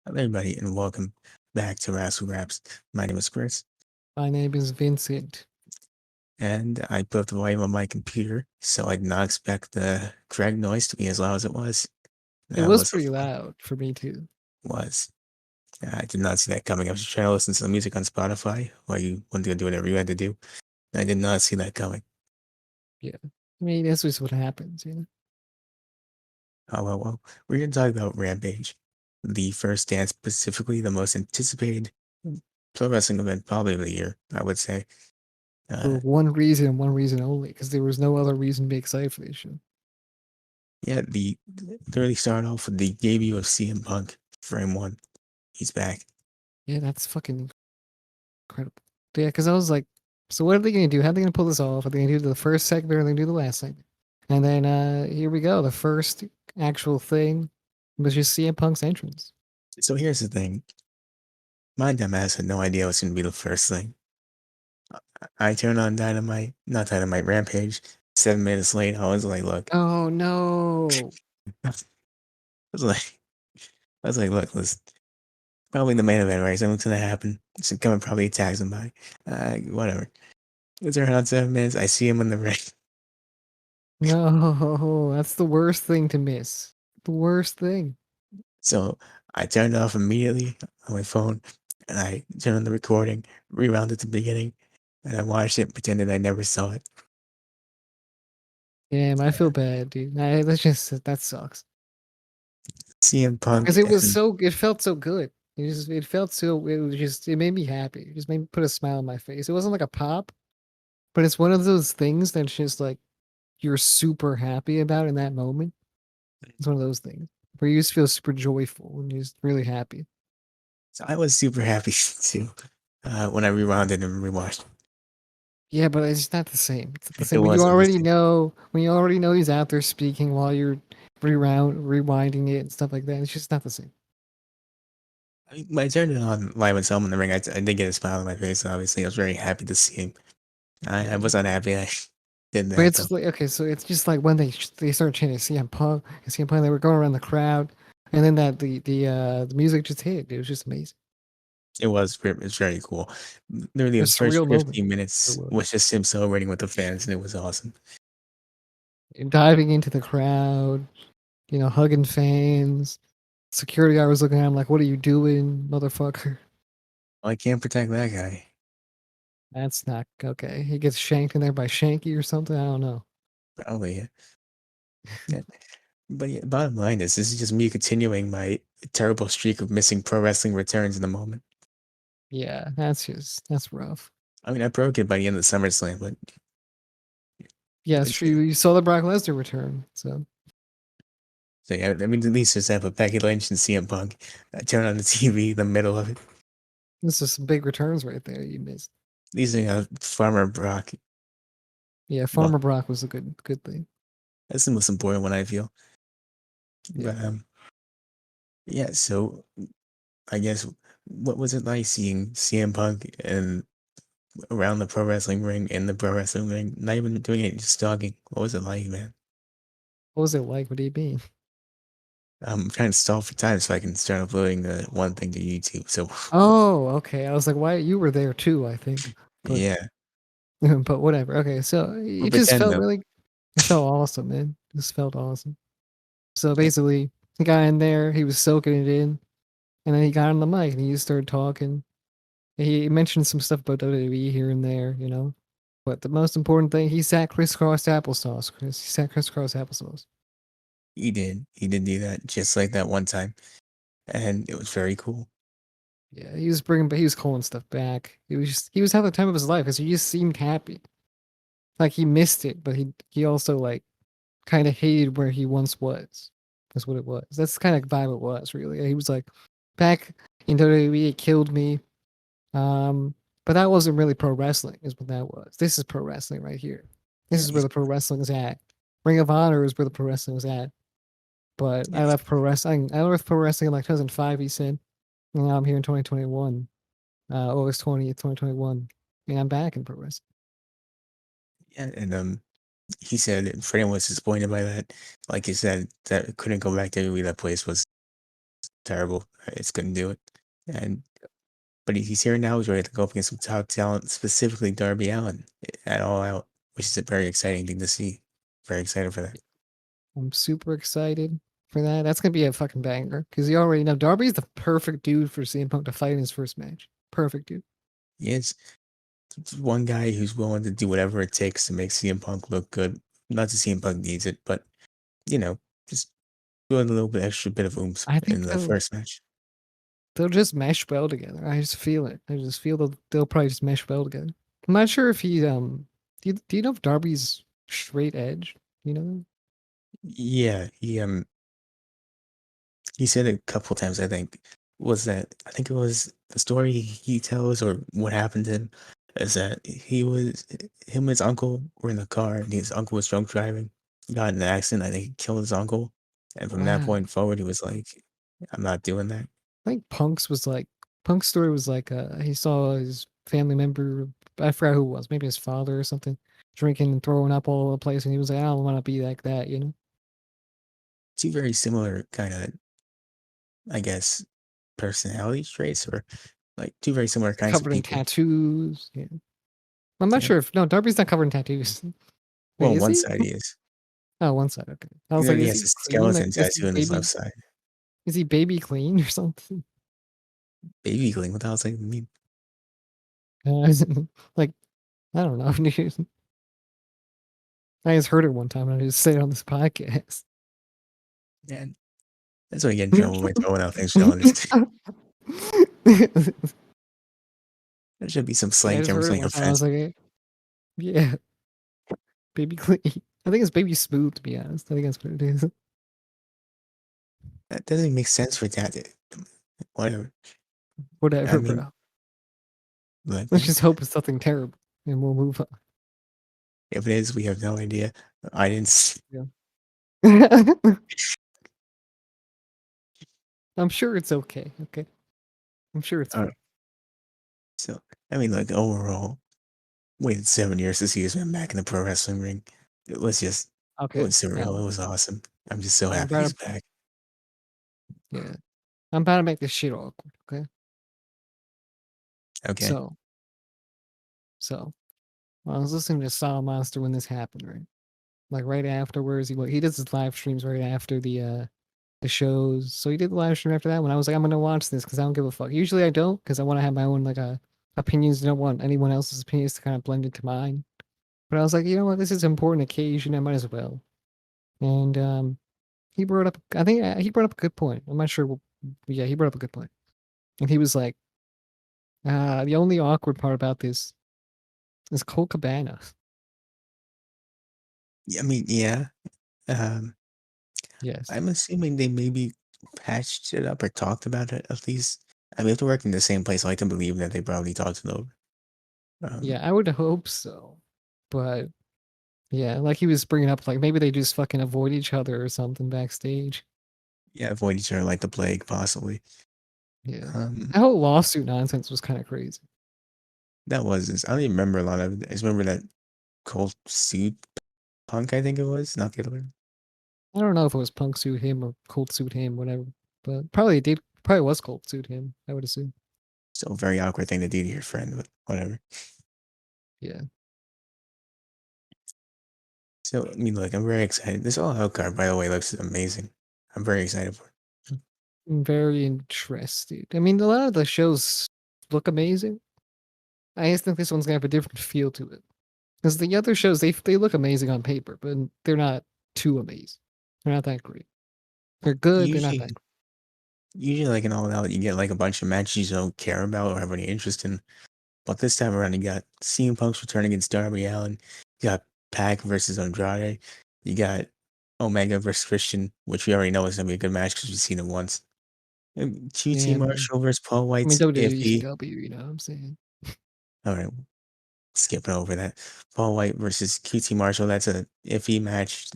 Hello, everybody, and welcome back to Wrassle Graps. My name is Chris, My name is Vincent. and I put the volume on my computer, so I did not expect the correct noise to be as loud as it was. It That was was so pretty fun. loud for me too. Was I did not see that coming. I was trying to listen to the music on Spotify while you wanted to do whatever you had to do. I did not see that coming. Yeah. I mean, that's just what happens. Oh well. We're gonna talk about Rampage, the first dance, specifically the most anticipated pro wrestling event probably of the year. I would say. Uh, For one reason and one reason only, because there was no other reason to be excited for this show. Yeah, the literally started off with the debut of CM Punk, Frame One. He's back. Yeah, that's fucking incredible. But yeah, because I was like, so what are they gonna do? How are they gonna pull this off? Are they gonna do the first segment or are they gonna do the last segment? And then here we go. The first actual thing was just CM Punk's entrance. So here's the thing. My dumbass had no idea what's gonna be the first thing. I turned on Dynamite, not Dynamite, Rampage. 7 minutes late, I was like, look. Oh no. I was like, look, listen. Probably the main event, right? Something's gonna happen. It's coming probably tag somebody. Whatever. It's around 7 minutes. I see him in the ring. No, that's the worst thing to miss. The worst thing. So I turned it off immediately on my phone and I turned on the recording, rewound it to the beginning, and I watched it, pretended I never saw it. Damn, I feel bad, dude. That's just that sucks. CM Punk Because it was and it felt so good. It felt so, it was just, it made me happy. It just made me put a smile on my face. It wasn't like a pop, but it's one of those things that's just like you're super happy about in that moment. It's one of those things where you just feel super joyful and you're just really happy. so I was super happy too when I rewound it and rewatched. Yeah, but it's not the same. It's not the It same. wasn't the same. When you already know he's out there speaking while you're rewinding it and stuff like that. It's just not the same. I mean, when I turned it on live with Selma in the ring, I did get a smile on my face. Obviously, I was very happy to see him. I Yeah. was unhappy I did But that though. it's like, okay, so it's just like when they started chanting CM Punk and CM Punk, they were going around the crowd, and then that the music just hit. It was just amazing. It's very cool. Literally, It the was a first surreal moment. 15 It minutes was. was just him celebrating with the fans, and it was awesome. And diving into the crowd, hugging fans. Security guard was looking at him like, "What are you doing, motherfucker?" I can't protect that guy. That's not okay. He gets shanked in there by Shanky or something. I don't know. Probably, yeah. But yeah, bottom line is, this is just me continuing my terrible streak of missing pro wrestling returns in the moment. Yeah, that's rough. I mean, I broke it by the end of SummerSlam, but Yeah, it's it's true. You saw the Brock Lesnar return, so so yeah. I mean, at least just have a Becky Lynch and CM Punk. I turn on the TV in the middle of it. this is some big returns right there. You missed. These are Farmer Brock. Yeah, Well, Farmer Brock was a good thing. that's the most important one I feel. Yeah. But yeah. So I guess what was it like seeing CM Punk and around the pro wrestling ring in the pro wrestling ring, not even doing it, just talking? What was it like, man? What was it like? What do you mean? I'm trying to stall for time so I can start uploading the one thing to YouTube. So Oh, okay. I was like, why you were there too, I think. But yeah, but whatever. Okay, so we'll it just pretend felt though. really it felt awesome, man. It just felt awesome. So Yeah, basically, the guy in there, he was soaking it in, and then he got on the mic and he just started talking. He mentioned some stuff about WWE here and there. But the most important thing, he sat crisscross applesauce, Chris. He sat crisscross applesauce. he did. He did do that just like that one time, and it was very cool. Yeah, he was calling stuff back. He was having the time of his life because he just seemed happy. Like he missed it, but he also like kind of hated where he once was. That's what it was. That's kind of vibe it was really. He was like, back in WWE, it killed me. But that wasn't really pro wrestling, is what that was. This is pro wrestling right here. This Yeah, is where the pro wrestling is at. Ring of Honor is where the pro wrestling was at. But I yes, left pro wrestling. I left pro wrestling in like 2005. He said, and now I'm here in 2021, August 20th, 2021, and I'm back in pro wrestling. yeah. And he said Freddie was disappointed by that. Like he said, that couldn't go back to WWE. That place was terrible. It's couldn't do it. And but he's here now. He's ready to go up against some top talent, specifically Darby Allin at All Out, which is a very exciting thing to see. Very excited for that. I'm super excited for that. That's gonna be a fucking banger because you already know Darby's the perfect dude for CM Punk to fight in his first match. Perfect dude. He is one guy who's willing to do whatever it takes to make CM Punk look good. Not that CM Punk needs it, but you know, just doing a little bit extra bit of oomph I in think the first match. they'll just mesh well together. I just feel it. I just feel they'll probably just mesh well together. I'm not sure if he do you know if Darby's straight edge? You know? Yeah, he said it a couple times, I think. Was that I think it was the story he tells or what happened to him is that him and his uncle were in the car and his uncle was drunk driving, got in an accident, I think he killed his uncle. And from that Wow. point forward he was like, I'm not doing that. I think Punk's story was like he saw his family member, I forgot who it was, maybe his father or something, drinking and throwing up all over the place, and he was like, I don't want to be like that, you know? Two very similar kind of, I guess, personality traits or like two very similar kinds of Covered in people. tattoos. Yeah. I'm not Yeah. sure if no, Darby's not covered in tattoos. Well, Wait, on is one he? side he is. Oh, one side. Okay. I You was know, like, he is has he a clean? Like, skeleton is he tattoo on his left side. Is he baby clean or something? Baby gleam, what the hell's that mean? Uh, like, I don't know. Dude. I just heard it one time and I just said it on this podcast. Man, that's why I get in trouble by throwing out things you don't understand. There should be some Yeah, I slang just term or heard it something one time. I was offensive. like, yeah, baby clean. I think it's baby smooth, to be honest. I think that's what it is. That doesn't make sense for that. Whatever. I Whatever, mean, bro. but Let's just hope it's something terrible and we'll move on. if it is, we have no idea. I didn't. Yeah. I'm sure it's okay. Okay. I'm sure it's fine. So, I mean, like, overall, waited 7 years to see this man back in the pro wrestling ring. It was just, it Okay. was surreal. Now, It was awesome. I'm just so I'm happy about he's to, back. yeah, I'm about to make this shit awkward. Okay. Okay. So, so I was listening to Saw Monster when this happened, right? Like right afterwards, he does his live streams right after the shows. So he did the live stream after that when I was like, I'm gonna watch this because I don't give a fuck. Usually I don't because I want to have my own like opinions. I don't want anyone else's opinions to kind of blend into mine. But I was like, you know what, this is an important occasion. I might as well. And he brought up, I think he brought up a good point. I'm not sure. Yeah, he brought up a good point. And he was like, the only awkward part about this is Cole Cabana. Yeah, I mean, yeah. Um, Yes. I'm assuming they maybe patched it up or talked about it at least. I mean, if they're working in the same place, I like to believe that they probably talked it over. Um, Yeah, I would hope so. But yeah, like he was bringing up, like maybe they just fucking avoid each other or something backstage. yeah, avoid each other like the plague, possibly. Yeah. Um, That whole lawsuit nonsense was kind of crazy. that was I don't even remember a lot of it. I just remember that Cold Suit Punk, I think it was, not the other one. I don't know if it was Punk suit him or Cold suit him, whatever. But probably it did. Probably was Cold suit him. I would assume. Still a very awkward thing to do to your friend, but whatever. Yeah. So, I mean, look, I'm very excited. This All Out card, by the way, looks amazing. I'm very excited for it. I'm very interested. I mean, a lot of the shows look amazing. I just think this one's gonna have a different feel to it. Because the other shows, they look amazing on paper, but they're not too amazing. They're not that great. They're good. They're not Usually, that great. usually, like in All Out, you get like a bunch of matches you don't care about or have any interest in. But this time around, you got CM Punk's return against Darby Allin. You got Pac versus Andrade. You got Omega versus Christian, which we already know is gonna be a good match because we've seen it once. And QT Yeah, man. Marshall versus Paul I mean, White's iffy. WWECW, you know what I'm saying? All right, skipping over that. Paul White versus QT Marshall. That's a iffy match.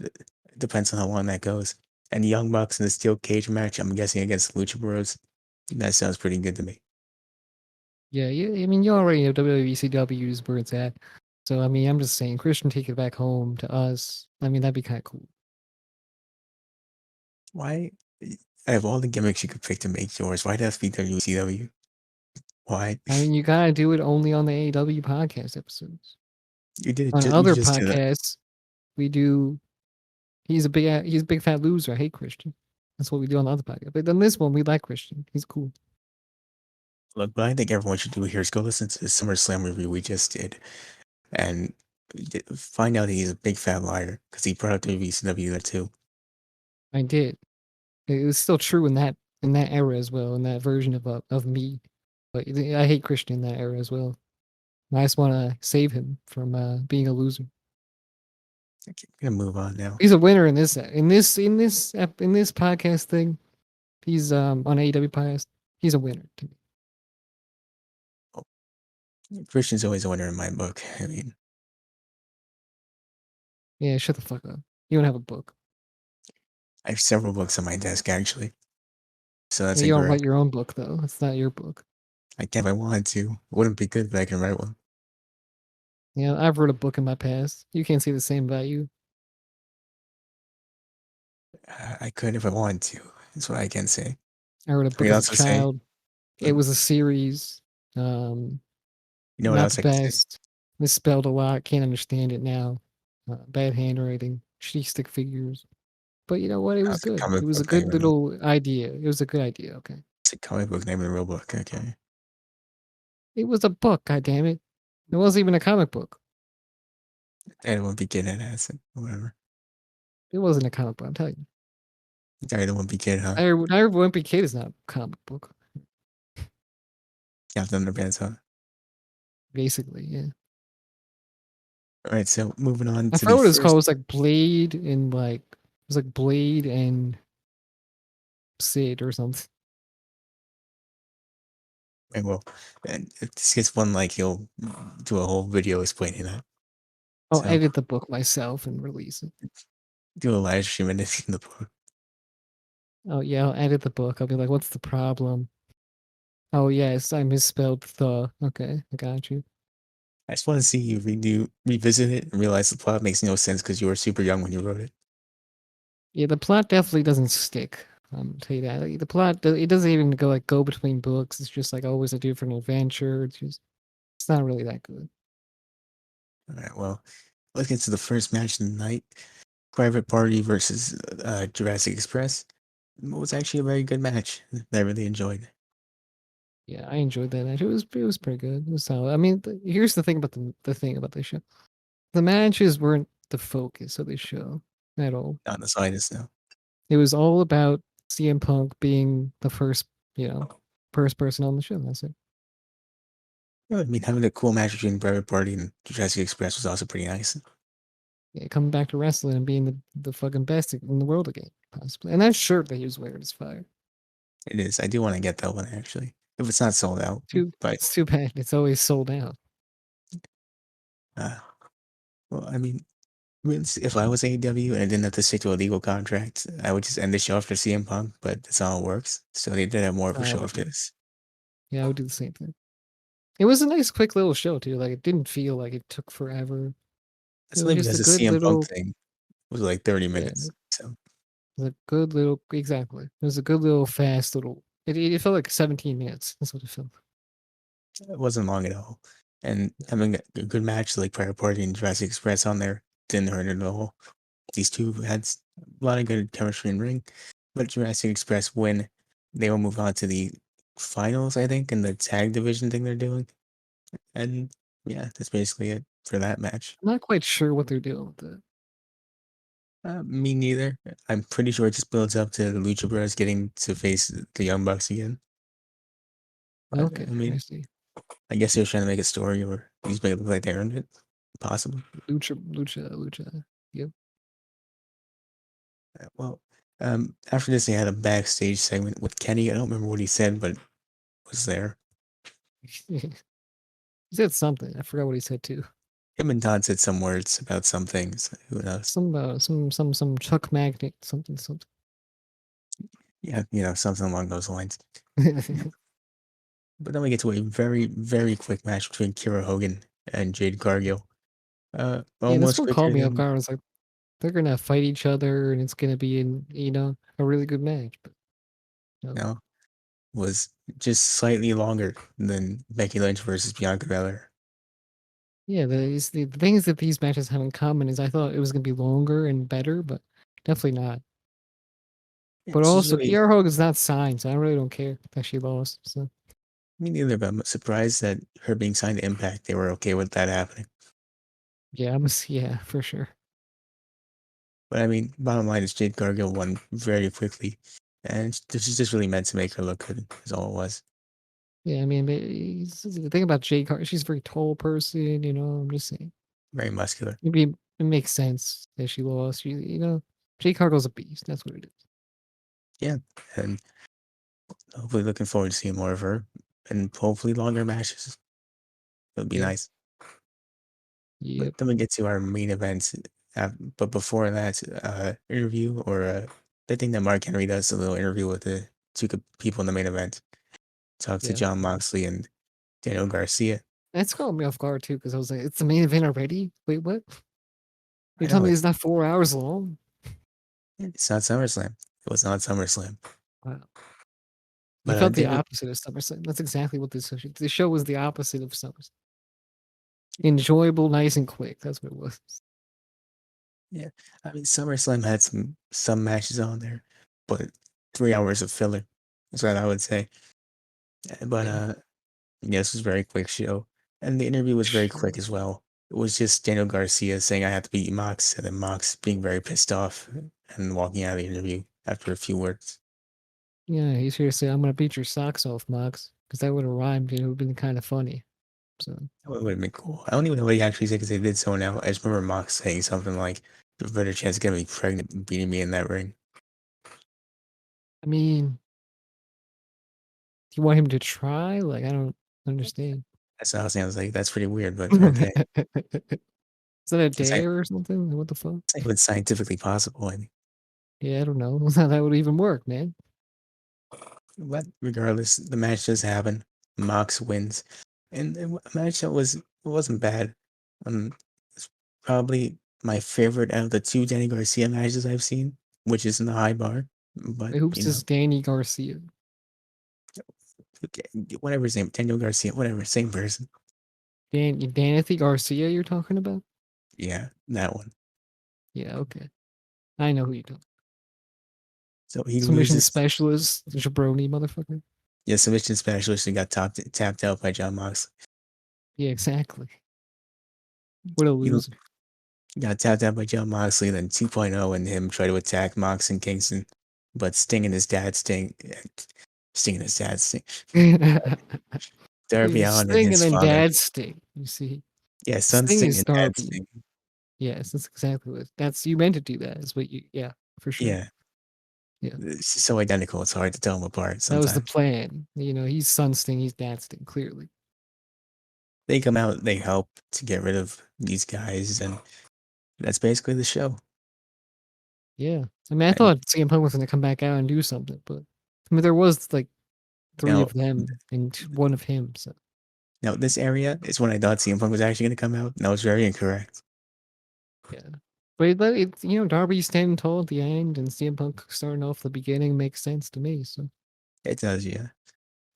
Depends on how long that goes. And the Young Bucks in the steel cage match. I'm guessing against Lucha Bros. That sounds pretty good to me. Yeah, yeah. I mean, you already know WWECW is where it's at. So, I mean, I'm just saying, Christian take it back home to us. I mean, that'd be kind of cool. Why? Out of all the gimmicks you could pick to make yours, why does be WCW? Why? I mean, you gotta do it only on the AEW podcast episodes. You did it. On You other just did that. podcasts, we do. He's a big fat loser. I hate Christian. That's what we do on the other podcast. But on this one, we like Christian. He's cool. Look, what I think everyone should do here is go listen to the SummerSlam review we just did, and find out that he's a big fat liar because he brought up WCW there too. I did. It was still true in that era as well, in that version of me. But I hate Christian in that era as well. I just want to save him from being a loser. Okay, I'm gonna move on now. He's a winner in this podcast thing. He's on AEW podcast. He's a winner to me. Christian's always a winner in my book. I mean, Yeah, shut the fuck up. You don't have a book. I have several books on my desk actually, so that's Yeah, you don't write incorrect. your own book though. It's not your book. I can if I wanted to. It wouldn't be good if I can write one. Yeah, I've wrote a book in my past. You can't say the same about you. I could if I wanted to. That's what I can say. I wrote a I book can as a also say, child. It you was a series. Um, know what Not else the I can say? best. Misspelled a lot. Can't understand it now. Bad handwriting. Shitty stick figures. But you know what? It was It's a good. It comic was a book name. good little idea. It was a good idea. Okay. It's a comic book name in a real book. Okay. It was a book. God damn it! It wasn't even a comic book. I won't be getting it as it. Whatever. It wasn't a comic book. I'm telling you. I don't want to be kid, huh? Diary of a Wimpy Kid is not a comic book. Captain Underpants, huh? Basically, yeah. All right. So moving on I to the forgot what it was called. first. It was like Blade and like it was like Blade and Sid or something. And well, and if this gets one like he'll do a whole video explaining that. I'll So edit the book myself and release it. do a live stream and in the book. Oh yeah, I'll edit the book. I'll be like, "What's the problem?" Oh yes, I misspelled the. Okay, I got you. I just want to see you revisit it and realize the plot makes no sense because you were super young when you wrote it. Yeah, the plot definitely doesn't stick. I'll tell you that. Like, the plot, it doesn't even go between books. It's just like always a different adventure. It's not really that good. All right. Well, let's get to the first match of the night. Private Party versus Jurassic Express. It was actually a very good match that I really enjoyed. Yeah, I enjoyed that match. It was pretty good. It was solid. I mean, here's the thing about the thing about the show. The matches weren't the focus of the show at all. Not the slightest, no. It was all about CM Punk being the first person on the show. That's it. Well, I mean, having a cool match between Private Party and Jurassic Express was also pretty nice. Yeah, coming back to wrestling and being the fucking best in the world again, possibly. And that shirt that he was wearing is fire. It is. I do want to get that one actually, if it's not sold out. But It's too bad. It's always sold out. uh, well, I mean, if I was AEW and I didn't have to stick to a legal contract, I would just end the show after CM Punk. But that's not how it works. So they did have more of a show after this. Yeah, I would do the same thing. It was a nice, quick little show too. Like it didn't feel like it took forever. That's It was only just because a the good CM Punk little, thing was like 30 yeah, minutes. So it was a good little, exactly. It was a good little, fast little. It felt like 17 minutes. That's what it felt. it wasn't long at all. And having a good match like Private Party and Jurassic Express on there didn't hurt it at all. These two had a lot of good chemistry in ring. But Jurassic Express win. They will move on to the finals, I think, in the tag division thing they're doing. And yeah, that's basically it for that match. I'm not quite sure what they're doing with it. Me neither. I'm pretty sure it just builds up to the Lucha Bros getting to face the Young Bucks again. But Okay, I I mean, see. I guess they were trying to make a story or just make it look like they earned it. Possible. Lucha. Yep. Well, after this, they had a backstage segment with Kenny. I don't remember what he said, but it was there. He said something. I forgot what he said too. Him and Todd said some words about some things. Who knows? Some Chuck Magnet something. Yeah, something along those lines. But then we get to a very, very quick match between Kira Hogan and Jade Cargill. Yeah, this Almost one caught quicker me off than guard. I was like, they're gonna fight each other, and it's gonna be a really good match. But No. No, was just slightly longer than Becky Lynch versus Bianca Belair. Yeah, the things that these matches have in common is I thought it was gonna be longer and better, but definitely not. Yeah, But she's also, really Kiara Hogan's not signed, so I really don't care that she lost. So me neither, but I'm surprised that her being signed to Impact, they were okay with that happening. yeah, yeah, for sure. But I mean, bottom line is Jade Cargill won very quickly, and this is just really meant to make her look good. Is all it was. Yeah, I mean, the thing about Jade Carter, she's a very tall person. I'm just saying. Very muscular. Maybe it makes sense that she lost. Jade Cargill's a beast. That's what it is. Yeah, and hopefully looking forward to seeing more of her, and hopefully longer matches. It would be Yeah. nice. But Yep. then we get to our main event. But before that, interview or the thing that Mark Henry does, a little interview with the two people in the main event. Talk to Yeah. John Moxley and Daniel Garcia. That's caught me off guard too, because I was like, it's the main event already? Wait, what? I You're know telling me it's not 4 hours long? it's not SummerSlam. It was not SummerSlam. Wow. You But felt the Daniel, opposite of SummerSlam. That's exactly what the show was the opposite of SummerSlam. Enjoyable, nice, and quick. That's what it was. yeah, I mean SummerSlam had some matches on there, but 3 hours of filler. That's what I would say. But Yeah. yeah, this was a very quick show, and the interview was very quick Sure. as well. It was just Daniel Garcia saying I have to beat Mox, and then Mox being very pissed off and walking out of the interview after a few words. Yeah, he's here to say, I'm gonna beat your socks off, Mox. Because that would have rhymed and it would have been kind of funny. So That would have been cool. I don't even know what he actually said because they did so now. I just remember Mox saying something like, "There's a better chance of getting me pregnant than beating me in that ring." I mean, do you want him to try? Like, I don't understand. That's how it sounds like. That's pretty weird, but okay. Is that a It's not, dare or something? What the fuck? it's not even scientifically possible. I mean, Yeah, I don't know. How that would even work, man. but regardless, the match does happen. Mox wins, and a match that wasn't bad. It's probably my favorite out of the two Danny Garcia matches I've seen, which is in the high bar. But Wait, who's this Danny Garcia? okay, whatever his name, Daniel Garcia, whatever, same person. Danathy Garcia you're talking about? Yeah, that one. Yeah, okay. I know who you're talking. So he Submission loses. specialist, jabroni motherfucker. Yeah, submission specialist and got tapped out by John Moxley. Yeah, exactly. What a He loser. got tapped out by John Moxley, then 2.0 and him try to attack Mox and Kingston, but Sting and his dad Sting and his dad Sting. Darby Allin and Sting and his then father. Dad Sting. You see, Yeah, son Sting Sting is and dad Darby. Sting. Yes, that's exactly what. That's you meant to do that. Is what you. Yeah, for sure. Yeah, Yeah, it's so identical. It's hard to tell them apart that was the sometimes. plan. He's Son Sting. He's Dad Sting. Clearly. They come out, they help to get rid of these guys, and that's basically the show. Yeah. I mean, I And thought CM Punk was going to come back out and do something, but I mean, there was like three now, of them and one of him. So now this area is when I thought CM Punk was actually going to come out, and I was very incorrect. yeah. But Darby standing tall at the end and CM Punk starting off the beginning makes sense to me. So It does, yeah.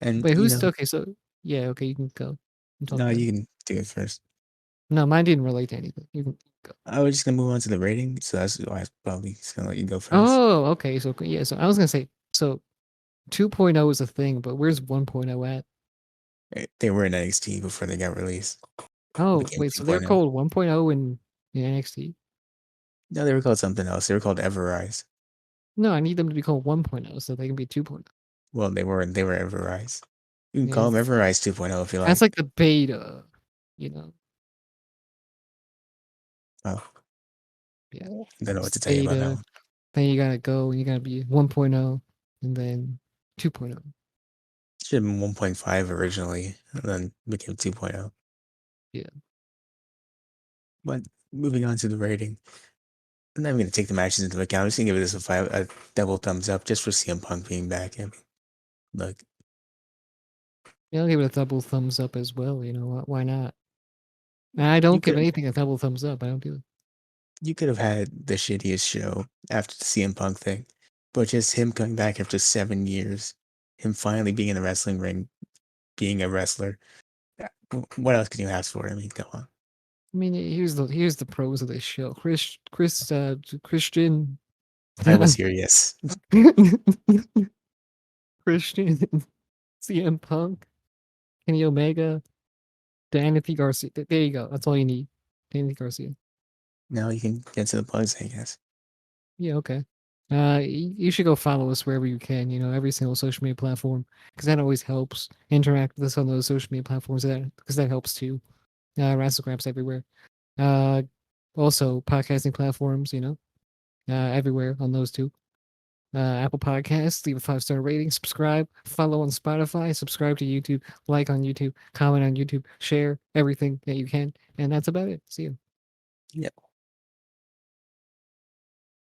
And wait, who's okay? So yeah, okay, you can go and talk no, about it. you can do it first. No, mine didn't relate to anything. You can go. I was just gonna move on to the rating, so that's why I was probably just gonna let you go first. Oh, okay. So yeah, so I was gonna say so 2.0 is a thing, but where's 1.0 at? They were in NXT before they got released. Oh, Became wait, so they're 2.0. called 1.0 in NXT? No, they were called something else. They were called Everrise. No, I need them to be called 1.0 so they can be 2.0. Well, they were Everrise. You can Yeah, call them Everrise 2.0 if you that's like. like the beta, you know. Well, Yeah, I don't know what it's to tell you about that beta. one. Then you gotta go and you gotta be 1.0 and then 2.0. Should have been 1.5 originally, and then became 2.0. Yeah. But moving on to the rating, I'm not even gonna take the matches into account. I'm just gonna give this a double thumbs up just for CM Punk being back. I mean, look, Yeah, I'll give it a double thumbs up as well. Why not? And I you don't give could anything a double thumbs up. I don't do it. you could have had the shittiest show after the CM Punk thing, but just him coming back after 7 years him finally being in the wrestling ring, being a wrestler. What else can you ask for? I mean, come on. I mean, here's the pros of this show. Christian, I was here, yes. Christian, CM Punk, Kenny Omega, Danny Garcia. There you go. That's all you need. Danny Garcia. Now you can get to the plugs, I guess. Yeah, okay. You should go follow us wherever you can. You know, every single social media platform, because that always helps. Interact with us on those social media platforms, because that helps too. Wrassle Graps everywhere. Uh, Also podcasting platforms. You know, everywhere on those too. Apple Podcasts, leave a 5-star rating, subscribe, follow on Spotify, subscribe to YouTube, like on YouTube, comment on YouTube, share everything that you can, and that's about it. See you. Yep.